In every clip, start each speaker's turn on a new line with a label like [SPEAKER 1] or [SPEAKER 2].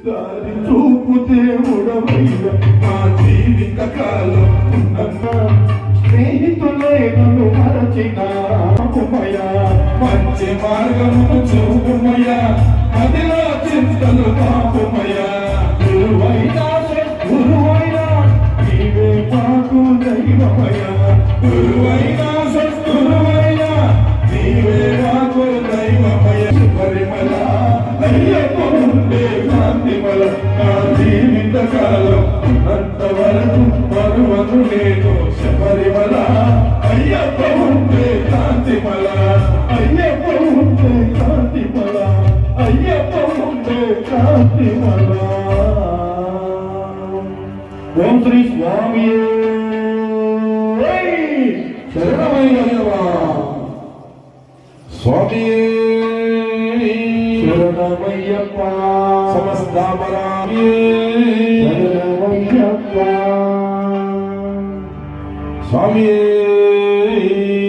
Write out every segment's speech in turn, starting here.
[SPEAKER 1] దారి చూపు దేవుడవైన మా జీవిత కాలం స్నేహితులే నన్ను మరచిన మంచి మార్గమును చూపుమయ్యా మదిలో చింతలు పాపుమయ్యా గురువైనా నీవే మాకు దైవమయ్యా గురువైనా సద్గురువైనా నీవే మాకు దైవమయ్యా పరిమళ అయ్యప్ప ఉండే కాంతిమల నా జీవిత కాలం అంతవరకు మరువను నేను శబరిమల అయ్యప్ప ఉండే కాంతిమల అయ్యప్ప ఉండే కాంతిమల అయ్యప్ప ఉండే కాంతిమల ఓం శ్రీ స్వామి శరణమయ్యప్ప స్వామి శరణమయ్యప్ప సమస్తాపరామి శరణమయ్యప్ప స్వామి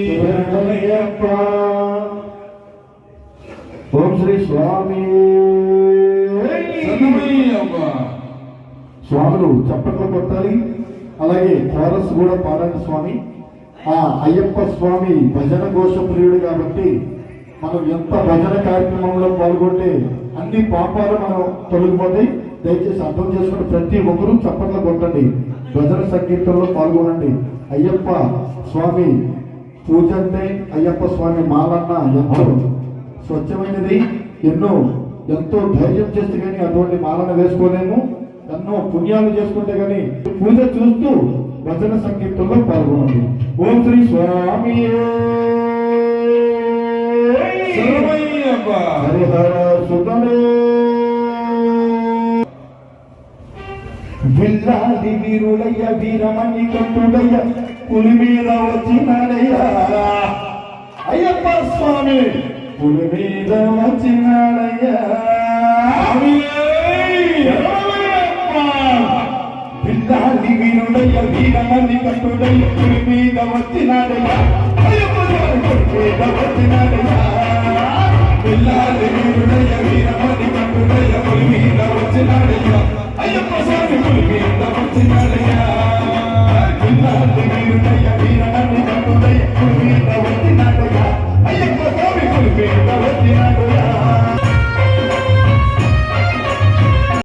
[SPEAKER 1] శరణమయ్యప్ప ఓం శ్రీ స్వామి శరణమయ్యప్ప స్వాములు చప్పట్లు కొట్టాలి, అలాగే కోరస్ కూడా పాడండి స్వామి. ఆ అయ్యప్ప స్వామి భజన ఘోష ప్రియుడు కాబట్టి మనం ఎంత భజన కార్యక్రమంలో పాల్గొంటే అన్ని పాపాలు మనం తొలగిపోతాయి. దయచేసి అర్థం చేసుకుని ప్రతి ఒక్కరూ చప్పట్లు కొట్టండి, భజన సంకీర్తనలో పాల్గొనండి. అయ్యప్ప స్వామి పూజ అంటే అయ్యప్ప స్వామి మాలన్న ఎంతో స్వచ్ఛమైనది, ఎంతో ధైర్యం చేస్తే కానీ అటువంటి మాలన వేసుకోలేము. ఎన్నో పుణ్యాలు చేసుకుంటే గాని పూజ చూస్తూ భజన సంకీర్తనలో పాల్గొనండి. ఓం శ్రీ స్వామి హరిహర సుతమే విల్లాది వీరులయ్య వీరమణి కంటుడయ్య పులి మీద వచ్చినాడయ్యా అయ్యప్ప స్వామి పులి మీద వచ్చినాడయ్యా పిల్లాది వీరుడయ్య వీరమణి కంటుడయ్య పులి మీద వచ్చినాడయ్యా అయ్యప్ప స్వామి పులి మీద వచ్చినాడయ్యా పిల్లాది వీరుడయ్య వీరమణి కంటుడయ్య పులి మీద వచ్చినాడయ్యా అయ్యప్ప స్వామి పులి మీద వచ్చినాడయ్యా